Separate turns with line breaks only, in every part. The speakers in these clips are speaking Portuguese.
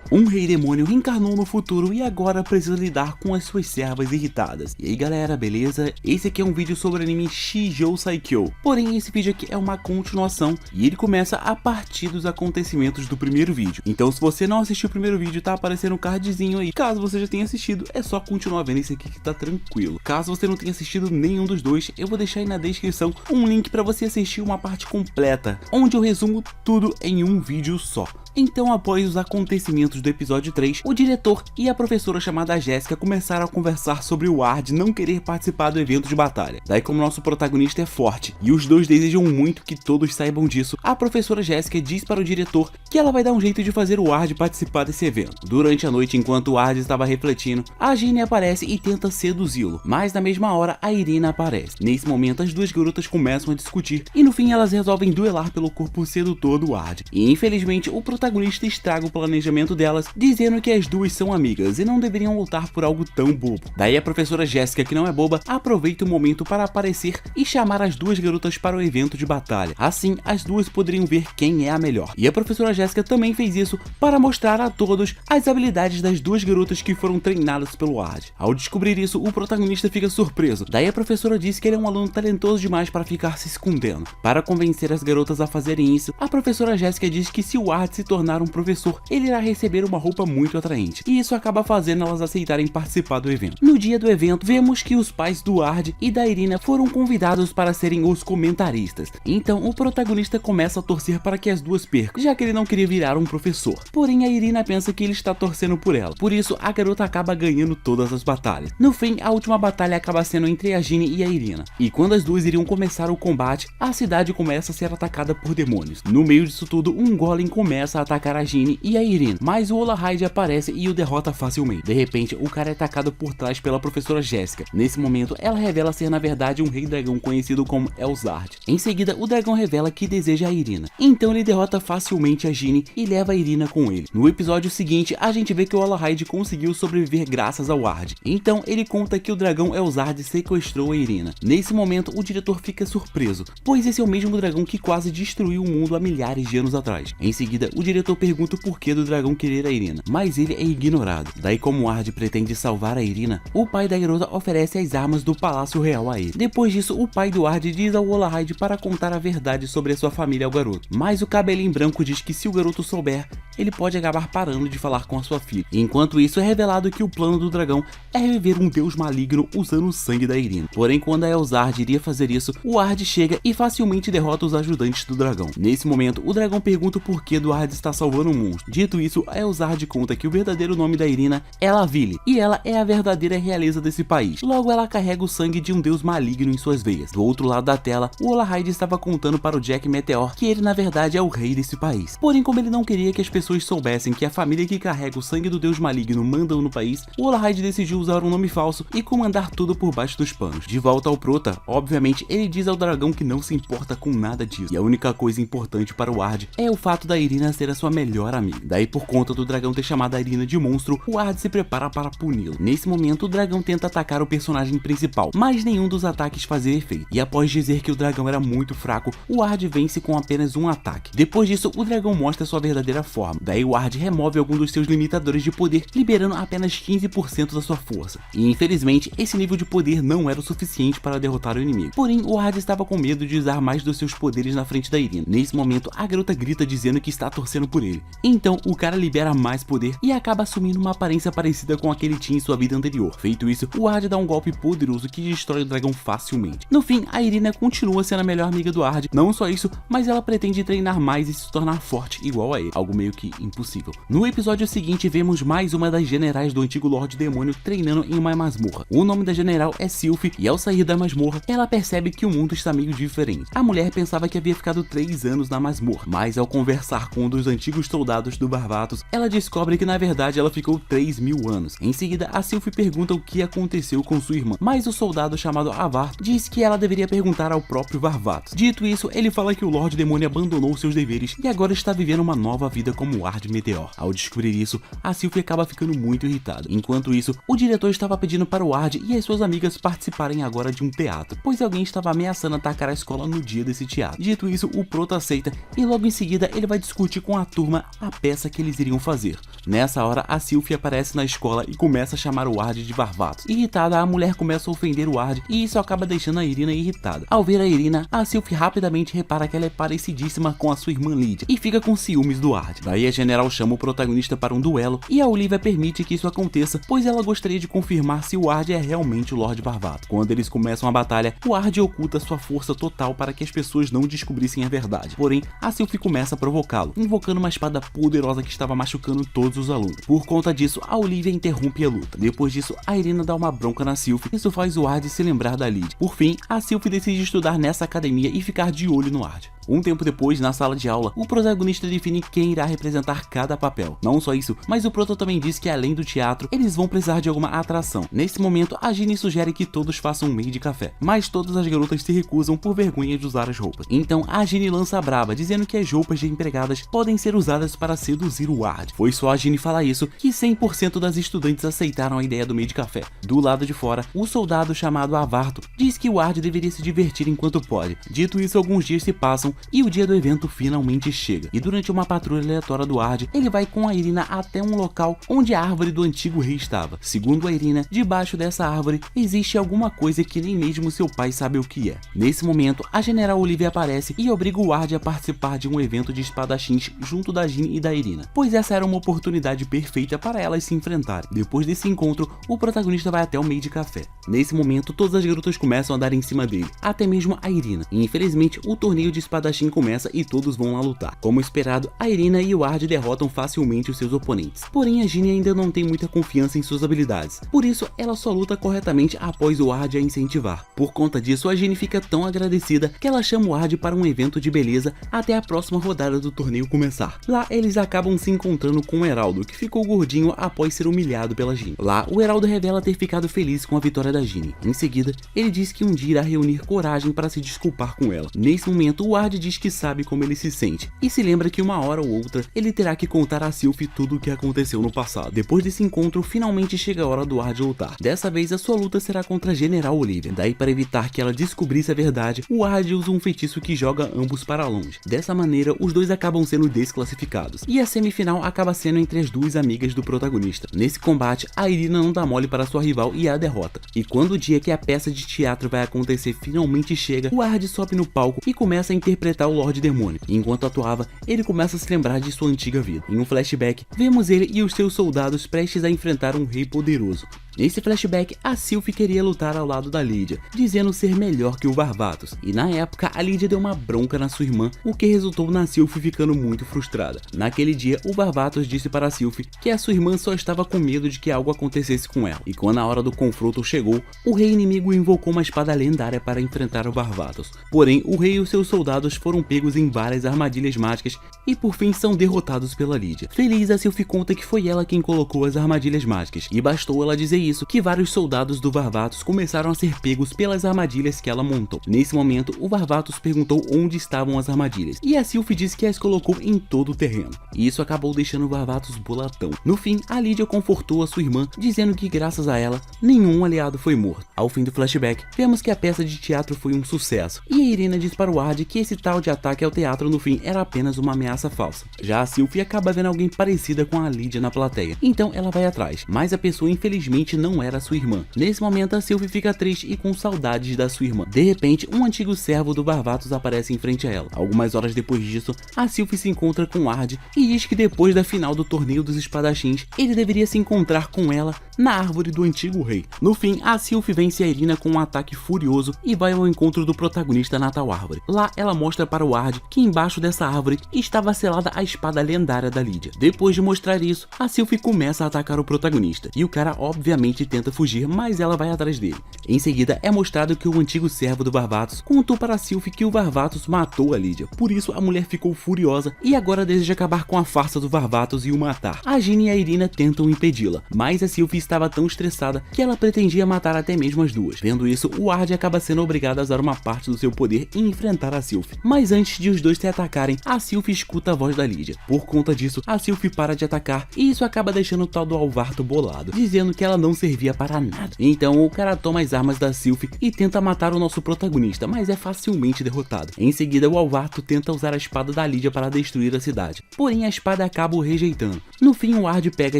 Um rei demônio reencarnou no futuro e agora precisa lidar com as suas servas irritadas. E aí galera, beleza? Esse aqui é um vídeo sobre o anime Shijou Saikyo. Porém, esse vídeo aqui é uma continuação e ele começa a partir dos acontecimentos do primeiro vídeo. Então se você não assistiu o primeiro vídeo, tá aparecendo um cardzinho aí. Caso você já tenha assistido, é só continuar vendo esse aqui que tá tranquilo. Caso você não tenha assistido nenhum dos dois, eu vou deixar aí na descrição um link para você assistir uma parte completa, onde eu resumo tudo em um vídeo só. Então, após os acontecimentos do episódio 3, o diretor e a professora chamada Jéssica começaram a conversar sobre o Ward não querer participar do evento de batalha. Daí, como nosso protagonista é forte e os dois desejam muito que todos saibam disso, a professora Jéssica diz para o diretor que ela vai dar um jeito de fazer o Ward participar desse evento. Durante a noite, enquanto o Ward estava refletindo, a Ginny aparece e tenta seduzi-lo, mas na mesma hora a Irina aparece. Nesse momento, as duas garotas começam a discutir e no fim elas resolvem duelar pelo corpo sedutor do Ward. E infelizmente, o protagonista estraga o planejamento delas, dizendo que as duas são amigas e não deveriam lutar por algo tão bobo. Daí a professora Jéssica, que não é boba, aproveita o momento para aparecer e chamar as duas garotas para o evento de batalha. Assim, as duas poderiam ver quem é a melhor. E a professora Jéssica também fez isso para mostrar a todos as habilidades das duas garotas que foram treinadas pelo Ward. Ao descobrir isso, o protagonista fica surpreso. Daí a professora diz que ele é um aluno talentoso demais para ficar se escondendo. Para convencer as garotas a fazerem isso, a professora Jéssica diz que se o Ward se tornar um professor, ele irá receber uma roupa muito atraente, e isso acaba fazendo elas aceitarem participar do evento. No dia do evento, vemos que os pais do Ward e da Irina foram convidados para serem os comentaristas, então o protagonista começa a torcer para que as duas percam, já que ele não queria virar um professor. Porém, a Irina pensa que ele está torcendo por ela, por isso a garota acaba ganhando todas as batalhas. No fim, a última batalha acaba sendo entre a Ginny e a Irina, e quando as duas iriam começar o combate, a cidade começa a ser atacada por demônios. No meio disso tudo, um golem começa a atacar a Ginny e a Irina, mas o Olahide aparece e o derrota facilmente. De repente, o cara é atacado por trás pela professora Jéssica. Nesse momento, ela revela ser na verdade um rei dragão conhecido como Elzard. Em seguida, o dragão revela que deseja a Irina. Então ele derrota facilmente a Ginny e leva a Irina com ele. No episódio seguinte, a gente vê que o Olahide conseguiu sobreviver graças ao Ward. Então ele conta que o dragão Elzard sequestrou a Irina. Nesse momento, o diretor fica surpreso, pois esse é o mesmo dragão que quase destruiu o mundo há milhares de anos atrás. Em seguida, o diretor pergunta o porquê do dragão querer a Irina, mas ele é ignorado. Daí, como o Ward pretende salvar a Irina, o pai da garota oferece as armas do Palácio Real a ele. Depois disso, o pai do Ward diz ao Olahide para contar a verdade sobre a sua família ao garoto, mas o cabelinho branco diz que se o garoto souber, ele pode acabar parando de falar com a sua filha. Enquanto isso, é revelado que o plano do dragão é reviver um deus maligno usando o sangue da Irina. Porém, quando a Elzard iria fazer isso, o Ward chega e facilmente derrota os ajudantes do dragão. Nesse momento, o dragão pergunta o porquê do Ward estar salvando o monstro. Dito isso, a Elzard conta que o verdadeiro nome da Irina é Laville, e ela é a verdadeira realeza desse país. Logo, ela carrega o sangue de um deus maligno em suas veias. Do outro lado da tela, o Olahide estava contando para o Jack Meteor que ele na verdade é o rei desse país. Porém, como ele não queria que as pessoas soubessem que a família que carrega o sangue do deus maligno mandam no país, o Olahide decidiu usar um nome falso e comandar tudo por baixo dos panos. De volta ao Prota, obviamente, ele diz ao dragão que não se importa com nada disso, e a única coisa importante para o Ward é o fato da Irina ser a sua melhor amiga. Daí, por conta do dragão ter chamado a Irina de monstro, o Ward se prepara para puni-lo. Nesse momento, o dragão tenta atacar o personagem principal, mas nenhum dos ataques fazia efeito. E após dizer que o dragão era muito fraco, o Ward vence com apenas um ataque. Depois disso, o dragão mostra sua verdadeira forma. Daí o Ward remove algum dos seus limitadores de poder, liberando apenas 15% da sua força. E infelizmente, esse nível de poder não era o suficiente para derrotar o inimigo. Porém, o Ward estava com medo de usar mais dos seus poderes na frente da Irina. Nesse momento, a garota grita dizendo que está torcendo por ele. Então, o cara libera mais poder e acaba assumindo uma aparência parecida com a que ele tinha em sua vida anterior. Feito isso, o Ward dá um golpe poderoso que destrói o dragão facilmente. No fim, a Irina continua sendo a melhor amiga do Ward. Não só isso, mas ela pretende treinar mais e se tornar forte igual a ele, algo meio que impossível. No episódio seguinte, vemos mais uma das generais do antigo Lorde Demônio treinando em uma masmorra. O nome da general é Sylphie e ao sair da masmorra, ela percebe que o mundo está meio diferente. A mulher pensava que havia ficado 3 anos na masmorra, mas ao conversar com um dos antigos soldados do Varvatos, ela descobre que na verdade ela ficou 3.000 anos. Em seguida, a Sylphie pergunta o que aconteceu com sua irmã, mas o soldado chamado Avar diz que ela deveria perguntar ao próprio Varvatos. Dito isso, ele fala que o Lorde Demônio abandonou seus deveres e agora está vivendo uma nova vida como Ward Meteor. Ao descobrir isso, a Sylphie acaba ficando muito irritada. Enquanto isso, o diretor estava pedindo para o Ward e as suas amigas participarem agora de um teatro, pois alguém estava ameaçando atacar a escola no dia desse teatro. Dito isso, o Proto aceita e logo em seguida ele vai discutir com com a turma a peça que eles iriam fazer. Nessa hora, a Sylphie aparece na escola e começa a chamar o Ward de Varvatos. Irritada, a mulher começa a ofender o Ward e isso acaba deixando a Irina irritada. Ao ver a Irina, a Sylphie rapidamente repara que ela é parecidíssima com a sua irmã Lydia e fica com ciúmes do Ward. Daí a general chama o protagonista para um duelo e a Olivia permite que isso aconteça, pois ela gostaria de confirmar se o Ward é realmente o Lord Varvatos. Quando eles começam a batalha, o Ward oculta sua força total para que as pessoas não descobrissem a verdade. Porém, a Sylphie começa a provocá-lo, invocando uma espada poderosa que estava machucando todos os alunos. Por conta disso, a Olivia interrompe a luta. Depois disso, a Irina dá uma bronca na Sylphie. Isso faz o Ward se lembrar da Lydia. Por fim, a Sylphie decide estudar nessa academia e ficar de olho no Ward. Um tempo depois, na sala de aula, o protagonista define quem irá representar cada papel. Não só isso, mas o Proto também diz que além do teatro, eles vão precisar de alguma atração. Nesse momento, a Ginny sugere que todos façam um meio de café, mas todas as garotas se recusam por vergonha de usar as roupas. Então, a Ginny lança a braba, dizendo que as roupas de empregadas podem ser usadas para seduzir o Ward. Foi só a Ginny falar isso que 100% das estudantes aceitaram a ideia do meio de café. Do lado de fora, o soldado chamado Avarto diz que o Ward deveria se divertir enquanto pode. Dito isso, alguns dias se passam e o dia do evento finalmente chega. E durante uma patrulha aleatória do Ward, ele vai com a Irina até um local onde a árvore do antigo rei estava. Segundo a Irina, debaixo dessa árvore existe alguma coisa que nem mesmo seu pai sabe o que é. Nesse momento, a general Olivia aparece e obriga o Ward a participar de um evento de espadachins junto da Ginny e da Irina, pois essa era uma oportunidade perfeita para elas se enfrentarem. Depois desse encontro, o protagonista vai até o meio de café. Nesse momento, todas as garotas começam a dar em cima dele, até mesmo a Irina. E infelizmente, o torneio de espadachim começa e todos vão lá lutar. Como esperado, a Irina e o Ward derrotam facilmente os seus oponentes. Porém, a Ginny ainda não tem muita confiança em suas habilidades. Por isso, ela só luta corretamente após o Ward a incentivar. Por conta disso, a Ginny fica tão agradecida que ela chama o Ward para um evento de beleza até a próxima rodada do torneio começar. Lá, eles acabam se encontrando com o Heraldo, que ficou gordinho após ser humilhado pela Ginny. Lá, o Heraldo revela ter ficado feliz com a vitória da Ginny. Em seguida, ele diz que um dia irá reunir coragem para se desculpar com ela. Nesse momento, o Ward diz que sabe como ele se sente e se lembra que uma hora ou outra ele terá que contar a Sylphie tudo o que aconteceu no passado. Depois desse encontro, finalmente chega a hora do Ward lutar. Dessa vez, a sua luta será contra a General Olivia. Daí, para evitar que ela descobrisse a verdade, o Ward usa um feitiço que joga ambos para longe. Dessa maneira, os dois acabam sendo desclassificados e a semifinal acaba sendo entre as duas amigas do protagonista. Nesse combate, a Irina não dá mole para sua rival e a derrota. E quando o dia que a peça de teatro vai acontecer finalmente chega, o Ward sobe no palco e começa a interpretar o Lorde Demônio. Enquanto atuava, ele começa a se lembrar de sua antiga vida. Em um flashback, vemos ele e os seus soldados prestes a enfrentar um rei poderoso. Nesse flashback, a Sylphie queria lutar ao lado da Lydia, dizendo ser melhor que o Varvatos. E na época, a Lydia deu uma bronca na sua irmã, o que resultou na Sylphie ficando muito frustrada. Naquele dia, o Varvatos disse para a Sylphie que a sua irmã só estava com medo de que algo acontecesse com ela. E quando a hora do confronto chegou, o rei inimigo invocou uma espada lendária para enfrentar o Varvatos. Porém, o rei e os seus soldados foram pegos em várias armadilhas mágicas e por fim são derrotados pela Lydia. Feliz, a Sylphie conta que foi ela quem colocou as armadilhas mágicas, e bastou ela dizer isso que vários soldados do Varvatos começaram a ser pegos pelas armadilhas que ela montou. Nesse momento, o Varvatos perguntou onde estavam as armadilhas, e a Sylphie disse que as colocou em todo o terreno, e isso acabou deixando o Varvatos bolatão. No fim, a Lydia confortou a sua irmã, dizendo que graças a ela, nenhum aliado foi morto. Ao fim do flashback, vemos que a peça de teatro foi um sucesso, e a Irina diz para o Ward que esse tal de ataque ao teatro no fim era apenas uma ameaça falsa. Já a Sylphie acaba vendo alguém parecida com a Lydia na plateia, então ela vai atrás, mas a pessoa infelizmente não era sua irmã. Nesse momento, a Sylphie fica triste e com saudades da sua irmã. De repente, um antigo servo do Varvatos aparece em frente a ela. Algumas horas depois disso, a Sylphie se encontra com Ward e diz que depois da final do torneio dos espadachins, ele deveria se encontrar com ela na árvore do antigo rei. No fim, a Sylphie vence a Irina com um ataque furioso e vai ao encontro do protagonista na tal árvore. Lá, ela mostra para o Ward que embaixo dessa árvore estava selada a espada lendária da Lydia. Depois de mostrar isso, a Sylphie começa a atacar o protagonista, e o cara obviamente tenta fugir, mas ela vai atrás dele. Em seguida, é mostrado que o antigo servo do Varvatos contou para a Sylphie que o Varvatos matou a Lydia. Por isso, a mulher ficou furiosa e agora deseja acabar com a farsa do Varvatos e o matar. A Ginny e a Irina tentam impedi-la, mas a Sylphie estava tão estressada que ela pretendia matar até mesmo as duas. Vendo isso, o Ward acaba sendo obrigado a usar uma parte do seu poder e enfrentar a Sylphie. Mas antes de os dois se atacarem, a Sylphie escuta a voz da Lydia. Por conta disso, a Sylphie para de atacar e isso acaba deixando o tal do Alvarto bolado, dizendo que ela não servia para nada. Então o cara toma as armas da Sylphie e tenta matar o nosso protagonista, mas é facilmente derrotado. Em seguida, o Alvarto tenta usar a espada da Lydia para destruir a cidade, porém a espada acaba o rejeitando. No fim, o Ward pega a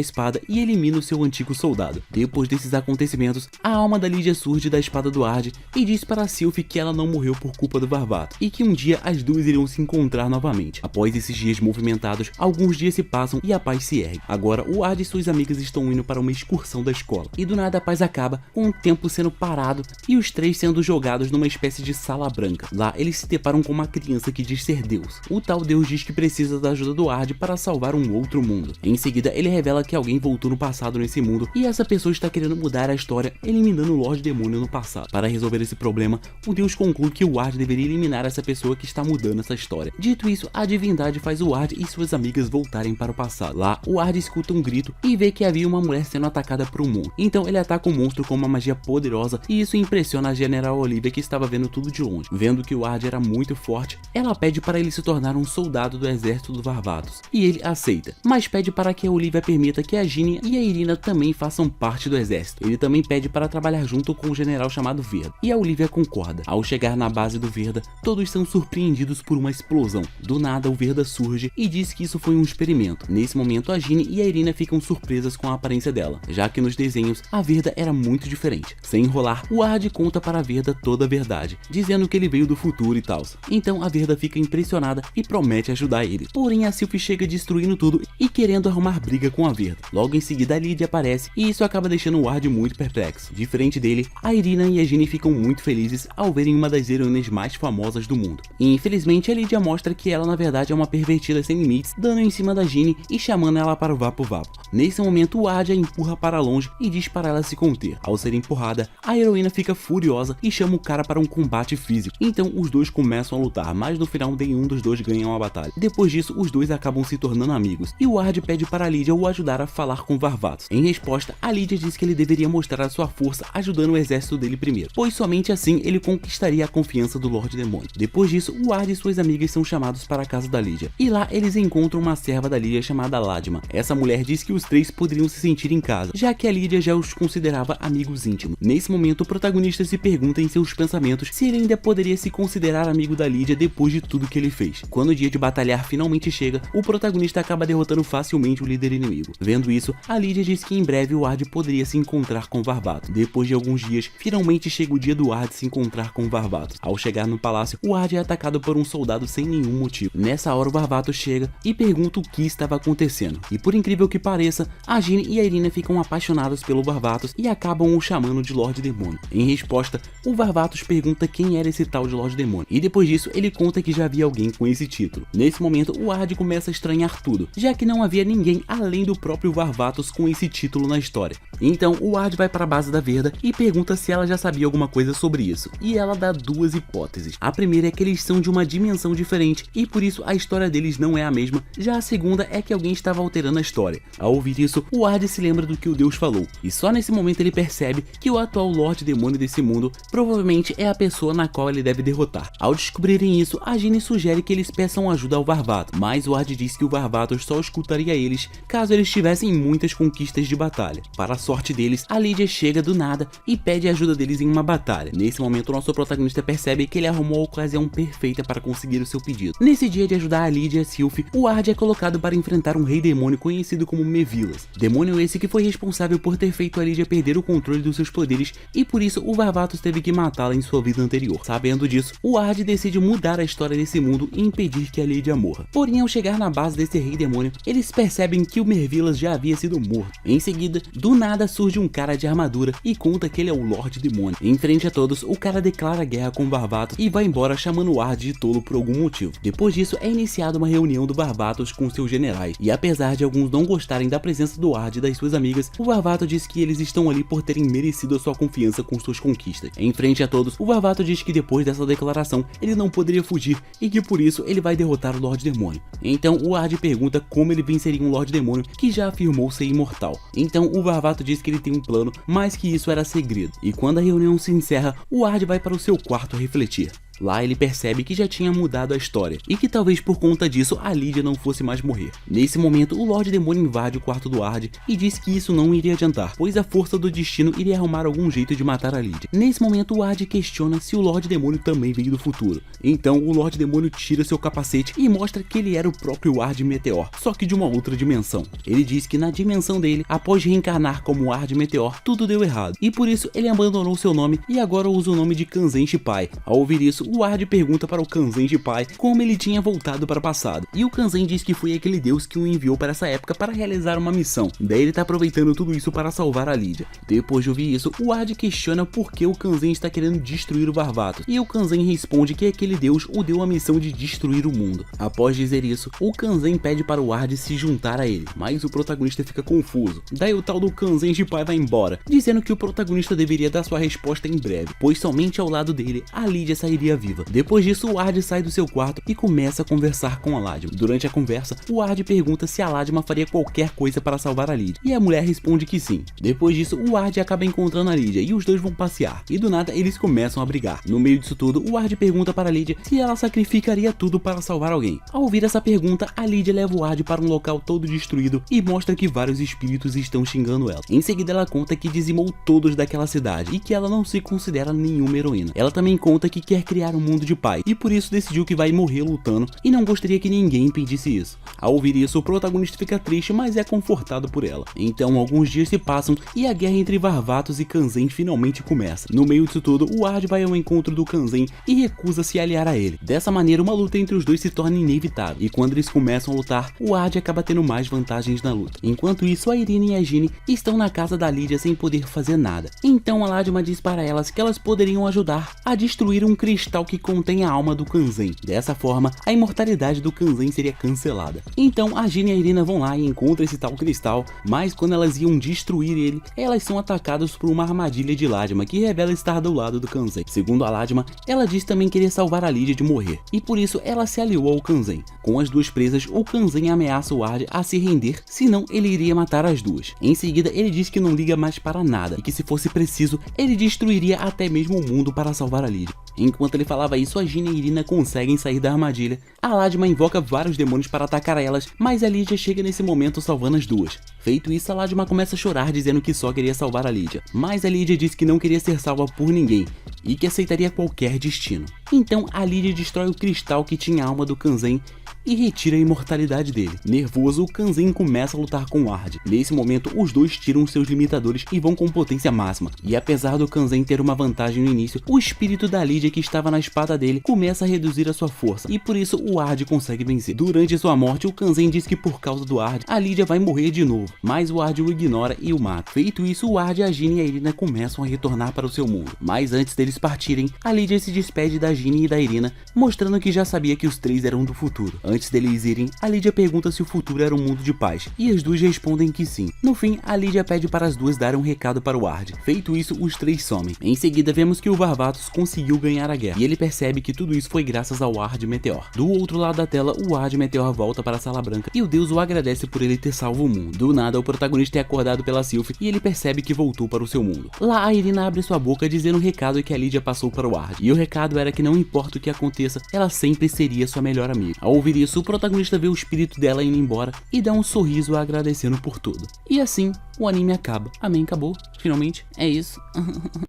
espada e elimina o seu antigo soldado. Depois desses acontecimentos, a alma da Lydia surge da espada do Ward e diz para a Sylphie que ela não morreu por culpa do Varvato e que um dia as duas iriam se encontrar novamente. Após esses dias movimentados, alguns dias se passam e a paz se ergue. Agora, o Ward e suas amigas estão indo para uma excursão da escola e do nada a paz acaba com o tempo sendo parado e os três sendo jogados numa espécie de sala branca. Lá, eles se deparam com uma criança que diz ser Deus. O tal Deus diz que precisa da ajuda do Ward para salvar um outro mundo. Em seguida, ele revela que alguém voltou no passado nesse mundo e essa pessoa está querendo mudar a história, eliminando o Lorde Demônio no passado. Para resolver esse problema, o Deus conclui que o Ward deveria eliminar essa pessoa que está mudando essa história. Dito isso, a divindade faz o Ward e suas amigas voltarem para o passado. Lá, o Ward escuta um grito e vê que havia uma mulher sendo atacada por um monstro. Então ele ataca o monstro com uma magia poderosa e isso impressiona a General Olivia, que estava vendo tudo de longe. Vendo que o Ward era muito forte, ela pede para ele se tornar um soldado do exército do Varvatos e ele aceita, mas pede para que a Olivia permita que a Ginny e a Irina também façam parte do exército. Ele também pede para trabalhar junto com um general chamado Verda e a Olivia concorda. Ao chegar na base do Verda, todos são surpreendidos por uma explosão. Do nada, o Verda surge e diz que isso foi um experimento. Nesse momento, a Ginny e a Irina ficam surpresas com a aparência dela, já que nos desenhos a Verda era muito diferente. Sem enrolar, o Ward conta para a Verda toda a verdade, dizendo que ele veio do futuro e tal. Então a Verda fica impressionada e promete ajudar eles. Porém, a Sylphie chega destruindo tudo e querendo arrumar briga com a Verda. Logo em seguida, a Lydia aparece e isso acaba deixando o Ward muito perplexo. Diferente dele, a Irina e a Ginny ficam muito felizes ao verem uma das heroínas mais famosas do mundo. E infelizmente, a Lydia mostra que ela na verdade é uma pervertida sem limites, dando em cima da Ginny e chamando ela para o Vapo Vapo. Nesse momento, o Ward a empurra para longe e diz para ela se conter. Ao ser empurrada, a heroína fica furiosa e chama o cara para um combate físico. Então os dois começam a lutar, mas no final nenhum dos dois ganha uma batalha. Depois disso, os dois acabam se tornando amigos e o Ward pede para a Lydia o ajudar a falar com Varvatos. Em resposta, a Lydia diz que ele deveria mostrar a sua força ajudando o exército dele primeiro, pois somente assim ele conquistaria a confiança do Lorde Demônio. Depois disso, o Ward e suas amigas são chamados para a casa da Lydia e lá eles encontram uma serva da Lydia chamada Ladma. Essa mulher diz que os três poderiam se sentir em casa, já que a Lydia já os considerava amigos íntimos. Nesse momento, o protagonista se pergunta em seus pensamentos se ele ainda poderia se considerar amigo da Lydia depois de tudo que ele fez. Quando o dia de batalhar finalmente chega, o protagonista acaba derrotando facilmente o líder inimigo. Vendo isso, a Lydia diz que em breve o Ward poderia se encontrar com Varvatos. Depois de alguns dias, finalmente chega o dia do Ward se encontrar com Varvatos. Ao chegar no palácio, o Ward é atacado por um soldado sem nenhum motivo. Nessa hora, o Varvatos chega e pergunta o que estava acontecendo. E por incrível que pareça, a Ginny e a Irina ficam apaixonadas pelo Varvatos e acabam o chamando de Lorde Demônio. Em resposta, o Varvatos pergunta quem era esse tal de Lorde Demônio. E depois disso, ele conta que já havia alguém com esse título. Nesse momento, o Ward começa a estranhar tudo, já que não havia ninguém além do próprio Varvatos com esse título na história. Então, o Ward vai para a base da Verda e pergunta se ela já sabia alguma coisa sobre isso. E ela dá duas hipóteses. A primeira é que eles são de uma dimensão diferente e por isso a história deles não é a mesma. Já a segunda é que alguém estava alterando a história. Ao ouvir isso, o Ward se lembra do que o Deus falou. E só nesse momento ele percebe que o atual Lorde Demônio desse mundo provavelmente é a pessoa na qual ele deve derrotar. Ao descobrirem isso, a Ginny sugere que eles peçam ajuda ao Varvatos, mas o Ward diz que o Varvatos só escutaria eles caso eles tivessem muitas conquistas de batalha. Para a sorte deles, a Lydia chega do nada e pede ajuda deles em uma batalha. Nesse momento, o nosso protagonista percebe que ele arrumou a ocasião perfeita para conseguir o seu pedido. Nesse dia de ajudar a Lydia e a Sylphie, o Ward é colocado para enfrentar um rei demônio conhecido como Mevilas. Demônio esse que foi responsável por ter feito a Lydia perder o controle dos seus poderes e por isso o Varvatos teve que matá-la em sua vida anterior. Sabendo disso, o Ward decide mudar a história desse mundo e impedir que a Lydia morra. Porém, ao chegar na base desse rei demônio, eles percebem que o Mevilas já havia sido morto. Em seguida, do nada surge um cara de armadura e conta que ele é o Lorde Demônio. Em frente a todos, o cara declara guerra com o Varvatos e vai embora chamando o Ward de tolo por algum motivo. Depois disso, é iniciada uma reunião do Varvatos com seus generais e apesar de alguns não gostarem da presença do Ward e das suas amigas, o Varvatos diz que eles estão ali por terem merecido a sua confiança com suas conquistas. Em frente a todos, o Varvatos diz que depois dessa declaração, ele não poderia fugir e que por isso ele vai derrotar o Lorde Demônio. Então o Ward pergunta como ele venceria um Lorde Demônio que já afirmou ser imortal. Então o Varvato diz que ele tem um plano, mas que isso era segredo. E quando a reunião se encerra, o Ard vai para o seu quarto refletir. Lá ele percebe que já tinha mudado a história e que talvez por conta disso a Lydia não fosse mais morrer. Nesse momento o Lorde Demônio invade o quarto do Ard e diz que isso não iria adiantar, pois a força do destino iria arrumar algum jeito de matar a Lydia. Nesse momento o Ard questiona se o Lorde Demônio também veio do futuro. Então o Lorde Demônio tira seu capacete e mostra que ele era o próprio Ard Meteor, só que de uma outra dimensão. Ele diz que na dimensão dele, após reencarnar como Ard Meteor, tudo deu errado e por isso ele abandonou seu nome e agora usa o nome de Kanzen Shippai. Ao ouvir isso, o Ard pergunta para o Kanzen Shippai como ele tinha voltado para o passado, e o Kanzen diz que foi aquele deus que o enviou para essa época para realizar uma missão. Daí ele tá aproveitando tudo isso para salvar a Lydia. Depois de ouvir isso, o Ard questiona por que o Kanzen está querendo destruir o Varvatos, e o Kanzen responde que aquele deus o deu a missão de destruir o mundo. Após dizer isso, o Kanzen pede para o Ard se juntar a ele, mas o protagonista fica confuso. Daí o tal do Kanzen Shippai vai embora, dizendo que o protagonista deveria dar sua resposta em breve, pois somente ao lado dele a Lydia sairia viva. Depois disso, o Ard sai do seu quarto e começa a conversar com a Ladima. Durante a conversa, o Ard pergunta se a Ladima faria qualquer coisa para salvar a Lydia, e a mulher responde que sim. Depois disso, o Ard acaba encontrando a Lydia e os dois vão passear, e do nada eles começam a brigar. No meio disso tudo, o Ard pergunta para a Lydia se ela sacrificaria tudo para salvar alguém. Ao ouvir essa pergunta, a Lydia leva o Ard para um local todo destruído e mostra que vários espíritos estão xingando ela. Em seguida, ela conta que dizimou todos daquela cidade e que ela não se considera nenhuma heroína. Ela também conta que quer criar um mundo de paz e por isso decidiu que vai morrer lutando e não gostaria que ninguém impedisse isso. Ao ouvir isso, o protagonista fica triste, mas é confortado por ela. Então alguns dias se passam e a guerra entre Varvatos e Kanzen finalmente começa. No meio disso tudo, o Ard vai ao encontro do Kanzen e recusa se aliar a ele. Dessa maneira, uma luta entre os dois se torna inevitável, e quando eles começam a lutar, o Ard acaba tendo mais vantagens na luta. Enquanto isso, a Irina e a Ginny estão na casa da Lydia sem poder fazer nada. Então a Ladima diz para elas que elas poderiam ajudar a destruir um cristal que contém a alma do Kanzen. Dessa forma, a imortalidade do Kanzen seria cancelada. Então a Ginny e a Irina vão lá e encontram esse tal cristal, mas quando elas iam destruir ele, elas são atacadas por uma armadilha de Ladima que revela estar do lado do Kanzen. Segundo a Ladima, ela diz também querer salvar a Lydia de morrer, e por isso ela se aliou ao Kanzen. Com as duas presas, o Kanzen ameaça o Ard a se render, senão ele iria matar as duas. Em seguida, ele diz que não liga mais para nada e que se fosse preciso, ele destruiria até mesmo o mundo para salvar a Lydia. Enquanto ele falava isso, a Ginny e a Irina conseguem sair da armadilha. A Ladima invoca vários demônios para atacar elas, mas a Lydia chega nesse momento salvando as duas. Feito isso, a Ladima começa a chorar dizendo que só queria salvar a Lydia, mas a Lydia diz que não queria ser salva por ninguém e que aceitaria qualquer destino. Então a Lydia destrói o cristal que tinha a alma do Kanzen e retira a imortalidade dele. Nervoso, o Kanzen começa a lutar com o Ard. Nesse momento, os dois tiram seus limitadores e vão com potência máxima. E apesar do Kanzen ter uma vantagem no início, o espírito da Lydia que estava na espada dele começa a reduzir a sua força, e por isso o Ard consegue vencer. Durante sua morte, o Kanzen diz que por causa do Ard, a Lydia vai morrer de novo, mas o Ard o ignora e o mata. Feito isso, o Ard, a Ginny e a Irina começam a retornar para o seu mundo. Mas antes deles partirem, a Lydia se despede da Ginny e da Irina, mostrando que já sabia que os três eram do futuro. Antes deles irem, a Lydia pergunta se o futuro era um mundo de paz, e as duas respondem que sim. No fim, a Lydia pede para as duas darem um recado para o Ard. Feito isso, os três somem. Em seguida, vemos que o Varvatos conseguiu ganhar a guerra, e ele percebe que tudo isso foi graças ao Ard Meteor. Do outro lado da tela, o Ard Meteor volta para a Sala Branca, e o deus o agradece por ele ter salvo o mundo. Do nada, o protagonista é acordado pela Sylphie, e ele percebe que voltou para o seu mundo. Lá, a Irina abre sua boca dizendo um recado que a Lydia passou para o Ard, e o recado era que não importa o que aconteça, ela sempre seria sua melhor amiga. Ao ouvir isso, o protagonista vê o espírito dela indo embora e dá um sorriso agradecendo por tudo. E assim, o anime acaba. Amém, acabou. Finalmente, é isso.